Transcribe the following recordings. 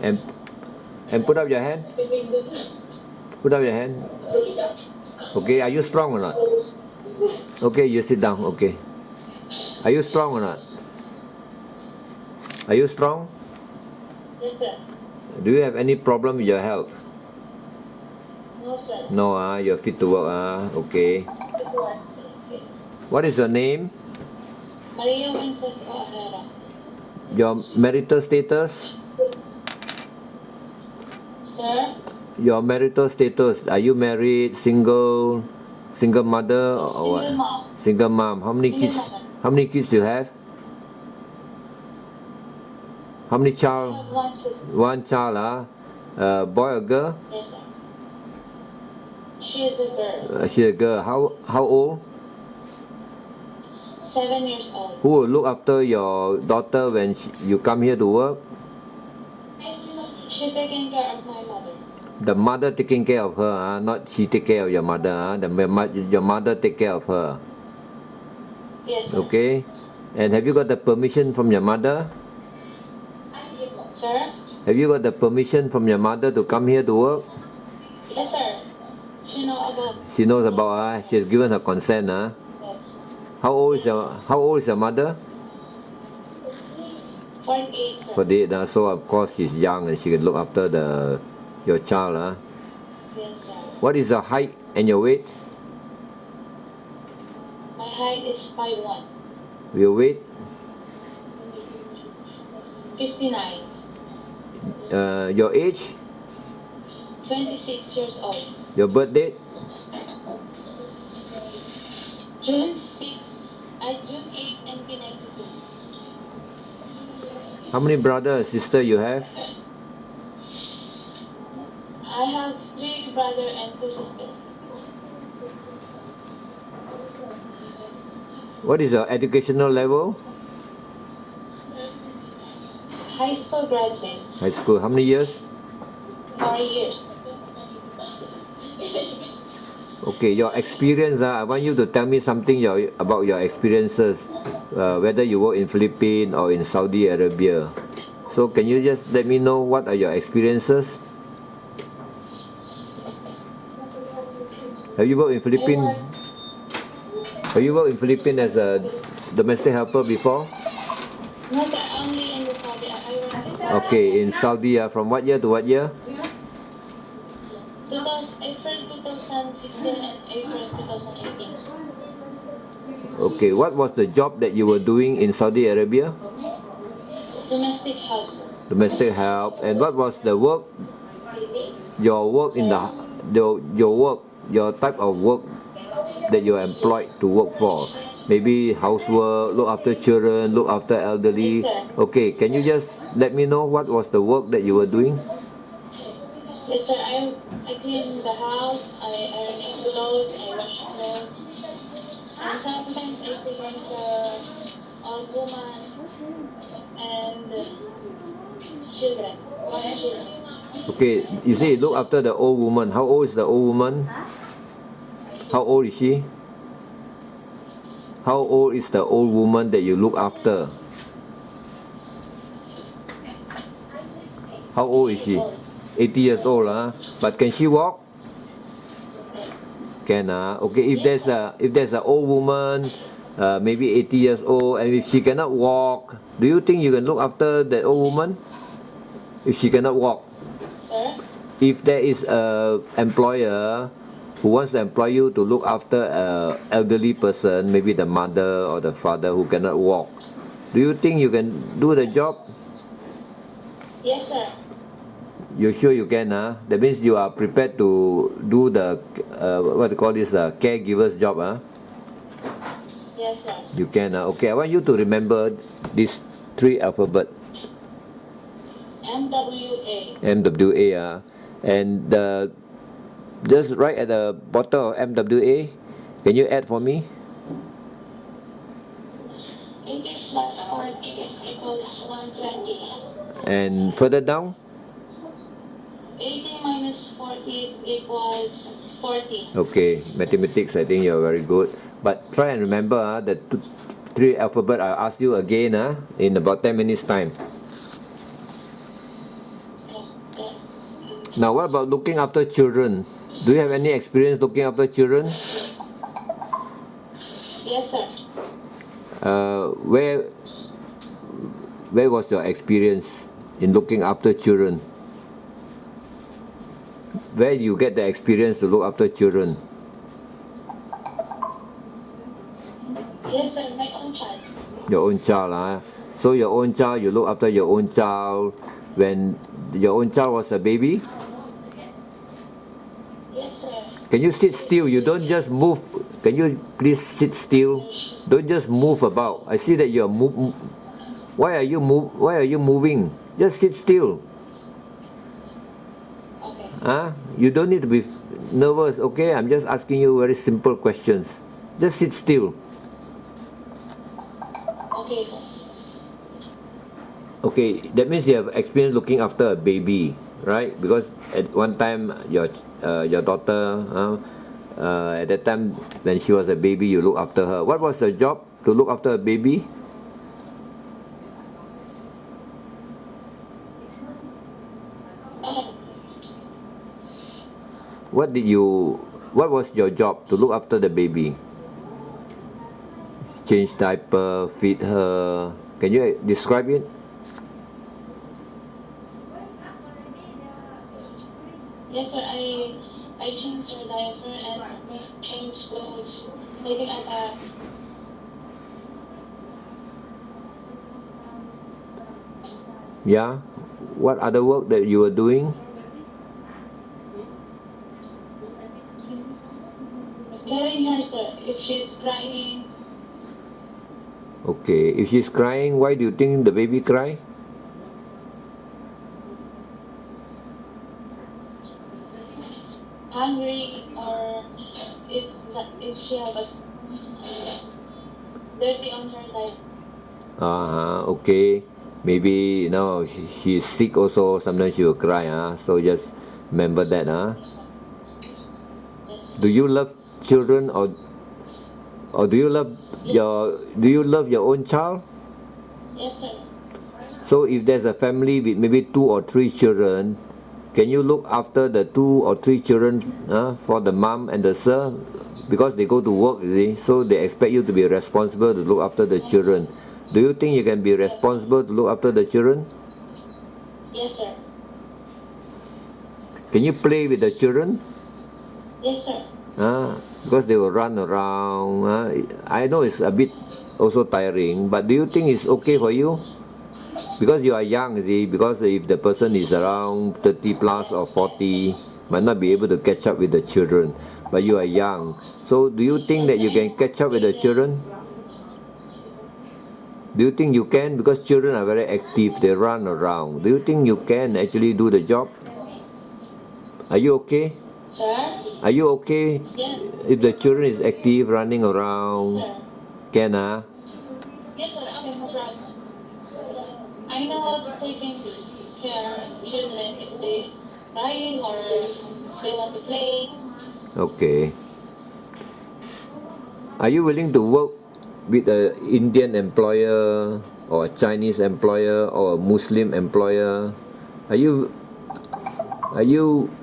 And put up your hand. Put up your hand. Okay, are you strong or not? Okay, you sit down. Okay. Are you strong or not? Are you strong? Yes, sir. Do you have any problem with your health? No, sir. No, you're fit to work. Okay. What is your name? Maria1. Your marital status? Sir? Your marital status. Are you married, single mother, or Single what? mom. Single mom. How many Single kids? mother. How many kids do you have? How many I child? have one kid. One child, boy or girl? Yes, sir. She is a girl. She's a girl. How old? 7 years old. Who will look after your daughter when you come here to work? She taking care of my mother. The mother taking care of her, not she take care of your mother. Your mother take care of her. Yes, sir. Okay. And have you got the permission from your mother? Sir? Have you got the permission from your mother to come here to work? Yes, sir. She know about. She knows about. She has given her consent. Yes. How old is your mother? 48, sir. 48. So of course she's young and she can look after your child. Yes, sir. What is your height and your weight? My height is 5'1". Your weight? 59. Your age? 26 years old. Your birth date? June 8, 1992. How many brother and sister you have? I have 3 brothers and 2 sisters. What is your educational level? High school graduate. High school. How many years? 4 years. Okay, your experience. I want you to tell me something about your experiences, whether you work in Philippines or in Saudi Arabia. So can you just let me know what are your experiences? Have you worked in Philippines? Have you worked in Philippines as a domestic helper before? Not only in the Saudi. I work in Saudi. Okay, in Saudi. From what year to what year? April 2016 and April 2018. Okay, what was the job that you were doing in Saudi Arabia? Domestic help. Domestic help. And what was the work? Your work in your type of work that you are employed to work for? Maybe housework, look after children, look after elderly. Yes, sir. Okay, can you just let me know what was the work that you were doing? Yes, sir. I clean the house. I iron clothes. I wash clothes. And sometimes I take care of the old woman and children. 1 children. Okay, you say look after the old woman. How old is the old woman? How old is she? How old is the old woman that you look after? How old is she? 80 years old, but can she walk? Yes. Can, okay. If there's an old woman, maybe 80 years old, and if she cannot walk, do you think you can look after that old woman? If she cannot walk, Sir? if there is a employer who wants to employ you to look after an elderly person, maybe the mother or the father who cannot walk, do you think you can do the job? Yes, sir. You're sure you can, That means you are prepared to do the, what they call this, caregiver's job, Yes, sir. You can, Okay, I want you to remember these 3 alphabet. MWA. MWA, and just right at the bottom of MWA, can you add for me? 80 plus 40 is equals 120. And further down? 80 minus 40 is equals 40. Okay, mathematics, I think you're very good. But try and remember the 3 alphabet. I'll ask you again in about 10 minutes time. Now, what about looking after children? Do you have any experience looking after children? Yes, sir. Where was your experience in looking after children? Where do you get the experience to look after children? Yes, sir. My own child. Your own child, So your own child, you look after your own child when your own child was a baby? Yes, sir. Can you sit still? You don't just move. Can you please sit still? Don't just move about. I see that you're Why are you moving? Just sit still. Okay. You don't need to be nervous, okay? I'm just asking you very simple questions. Just sit still. Okay, sir. Okay, that means you have experience looking after a baby, right? Because at one time your daughter, at that time when she was a baby, you look after her. What was the job to look after a baby? What was your job to look after the baby? Change diaper, feed her. Can you describe it? Yes, sir. I changed her diaper and changed clothes, taking a bath. Yeah. What other work that you were doing? Carrying her, sir. If she's crying. Okay. If she's crying, why do you think the baby cry? Hungry, or if she have a dirty on her diaper. Okay. Maybe she's sick also. Sometimes she will cry. So just remember that. Do you love children or do you love your own child? Yes, sir. So if there's a family with maybe 2 or 3 children, can you look after the 2 or 3 children for the mom and the sir? Because they go to work, you see, so they expect you to be responsible to look after the children. Do you think you can be responsible to look after the children? Yes, sir. Can you play with the children? Yes, sir. Because they will run around. I know it's a bit also tiring, but do you think it's okay for you? Because you are young, you see, because if the person is around 30 plus or 40, might not be able to catch up with the children, but you are young. So do you think that you can catch up with the children? Do you think you can? Because children are very active, they run around. Do you think you can actually do the job? Are you okay? Sir? Are you okay if the children is active, running around? Sir. Can Yes, sir. Okay, no problem. I know how to take care of children if they crying or if they want to play. Okay. Are you willing to work with an Indian employer or a Chinese employer or a Muslim employer? Are you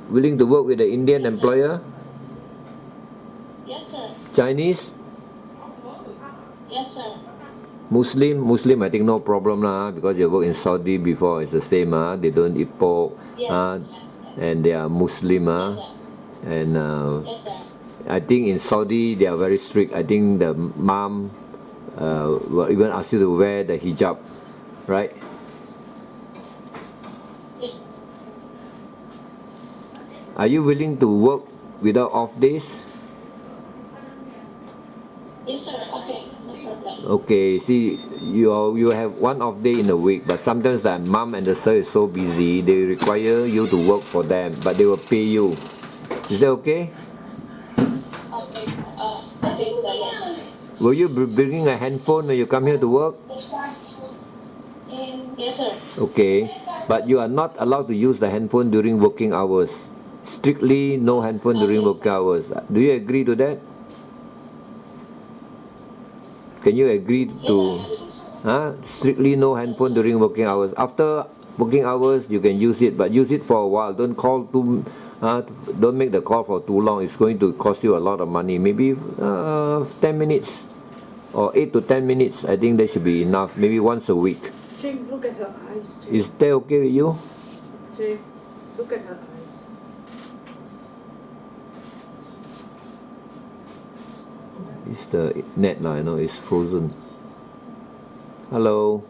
willing to work with an Indian employer? Yes, sir. Chinese? Yes, sir. Muslim, I think no problem because you work in Saudi before, it's the same they don't eat pork, Yes. and they are Muslim Yes, sir. and Yes, sir. I think in Saudi they are very strict. I think the mom will even ask you to wear the hijab, right? Yes. Are you willing to work without off days? Yes, sir. Okay, no problem. Okay, see, you have 1 off day in a week, but sometimes the mom and the sir is so busy, they require you to work for them, but they will pay you. Is that okay? Okay. Okay, sir. Yes. Will you be bringing a handphone when you come here to work? Yes, sir. Okay, but you are not allowed to use the handphone during working hours. Strictly no handphone during working hours. Do you agree to that? Can you agree to strictly no handphone during working hours? After working hours, you can use it, but use it for a while. Don't don't make the call for too long. It's going to cost you a lot of money. Maybe 10 minutes or 8 to 10 minutes. I think that should be enough. Maybe once a week. Jim, look at her eyes. Is that okay with you? Jim, look at her eyes. It's the net now, it's frozen. Hello.